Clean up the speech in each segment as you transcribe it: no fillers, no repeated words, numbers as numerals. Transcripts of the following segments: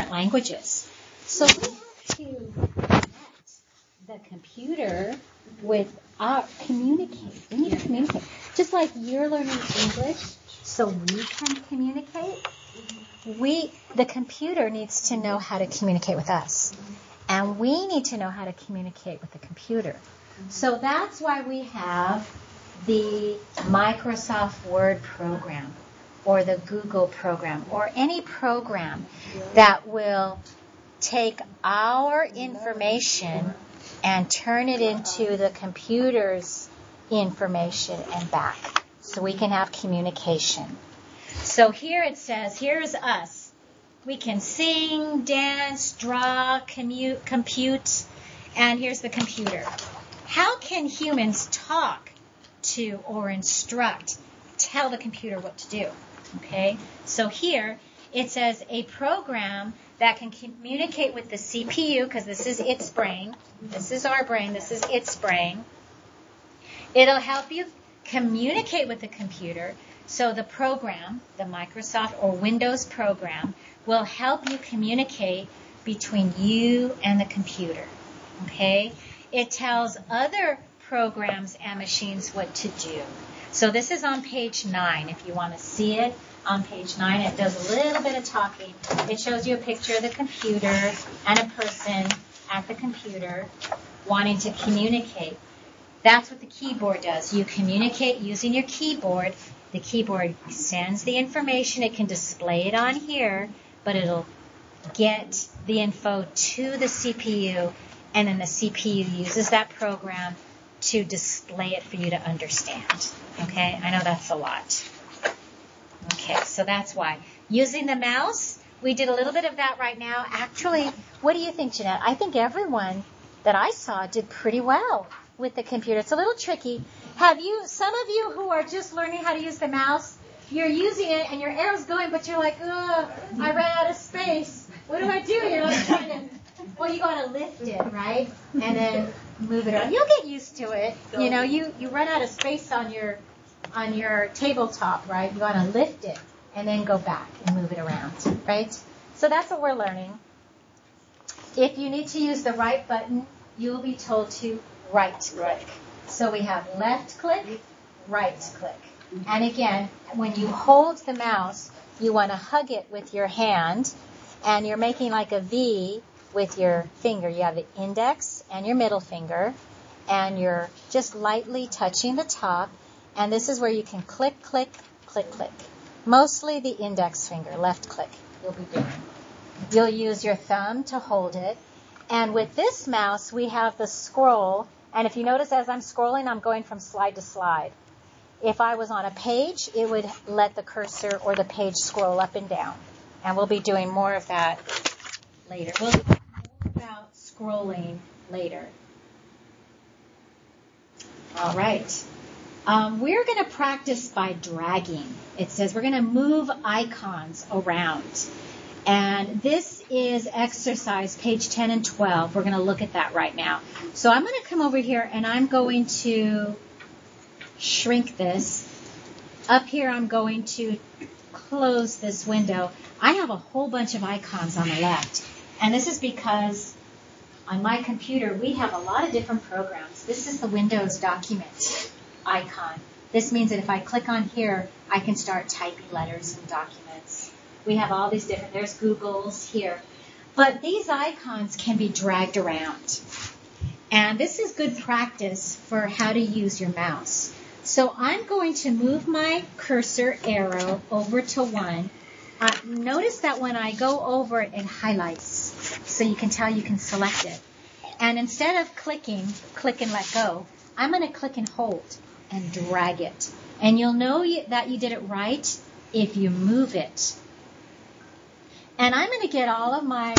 different languages. So we have to connect the computer with our communicate. We need to communicate. Just like you're learning English so we can communicate, the computer needs to know how to communicate with us. And we need to know how to communicate with the computer. So that's why we have the Microsoft Word program or the Google program or any program that will take our information and turn it into the computer's information and back so we can have communication. So here it says, here's us. We can sing, dance, draw, compute, and here's the computer. How can humans talk to or instruct, tell the computer what to do? Okay, so here it says a program that can communicate with the CPU, because this is its brain. This is our brain. This is its brain. It'll help you communicate with the computer. So the program, the Microsoft or Windows program, will help you communicate between you and the computer. Okay? It tells other programs and machines what to do. So this is on page 9. If you want to see it, on page 9, it does a little bit of talking. It shows you a picture of the computer and a person at the computer wanting to communicate. That's what the keyboard does. You communicate using your keyboard. The keyboard sends the information. It can display it on here, but it'll get the info to the CPU, and then the CPU uses that program to display it for you to understand. Okay? I know that's a lot. Okay, so that's why. Using the mouse, we did a little bit of that right now. Actually, what do you think, Jeanette? I think everyone that I saw did pretty well with the computer. It's a little tricky. Some of you who are just learning how to use the mouse, you're using it and your arrow's going, but you're like, oh, I ran out of space. What do I do? You're like trying to, well, you got to lift it, right? And then move it around. You'll get used to it. You know, you run out of space on your tabletop, right? You want to lift it and then go back and move it around, right? So that's what we're learning. If you need to use the right button, you will be told to right click. So we have left click, right click. And again, when you hold the mouse, you want to hug it with your hand, and you're making like a V with your finger. You have the index and your middle finger, and you're just lightly touching the top. And this is where you can click, click, click, click. Mostly the index finger, left click, you'll be doing. You'll use your thumb to hold it. And with this mouse, we have the scroll. And if you notice as I'm scrolling, I'm going from slide to slide. If I was on a page, it would let the cursor or the page scroll up and down. And we'll be doing more of that later. We'll talk more about scrolling later. All right. We're going to practice by dragging. It says we're going to move icons around. And this is exercise, page 10 and 12. We're going to look at that right now. So I'm going to come over here and I'm going to shrink this. Up here I'm going to close this window. I have a whole bunch of icons on the left. And this is because on my computer we have a lot of different programs. This is the Windows document icon. This means that if I click on here, I can start typing letters and documents. We have all these different, there's Google's here. But these icons can be dragged around. And this is good practice for how to use your mouse. So I'm going to move my cursor arrow over to one. Notice that when I go over it, it highlights. So you can tell you can select it. And instead of clicking, click and let go, I'm going to click and hold and drag it. And you'll know that you did it right if you move it. And I'm going to get all of my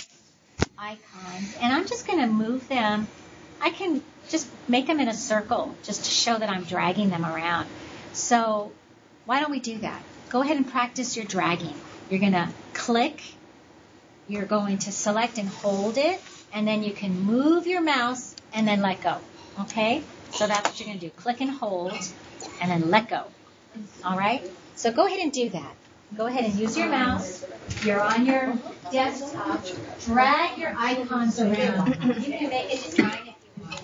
icons, and I'm just going to move them. I can just make them in a circle just to show that I'm dragging them around. So why don't we do that? Go ahead and practice your dragging. You're going to click. You're going to select and hold it, and then you can move your mouse and then let go. Okay? So that's what you're going to do. Click and hold, and then let go. All right? So go ahead and do that. Go ahead and use your mouse. You're on your desktop, drag your icons around. You can make it design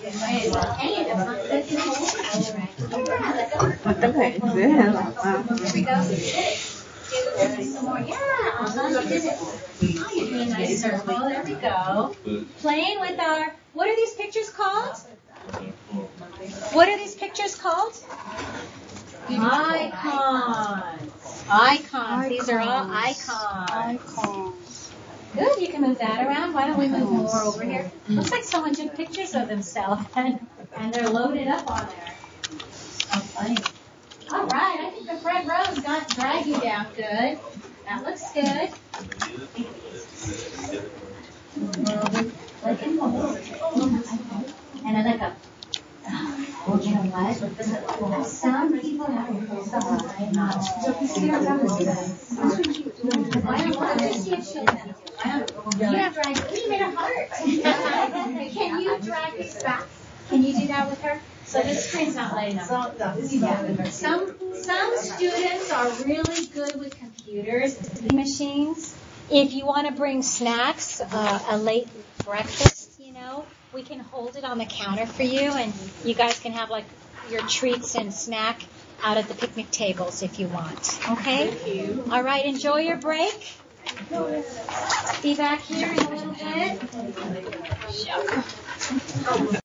if you want. Any of them. Here we go. Do some more. Yeah, you did it. Oh, you're doing a nice circle. There we go. Playing with our, what are these pictures called? What are these pictures called? Icons. Icons. These are all icons. Good. You can move that around. Why don't we move more over here? Looks like someone took pictures of themselves and they're loaded up on there. So funny. All right. I think the front row's got drag you down good. That looks good. And I like a. Well, you know what? Some people have a you made a heart. Can you drag this back? Can you do that with her? So this screen's not light enough. Some students are really good with computers, machines. If you want to bring snacks, a late breakfast, we can hold it on the counter for you, and you guys can have like your treats and snack out at the picnic tables if you want. Okay? Thank you. All right, enjoy your break. Be back here in a little bit.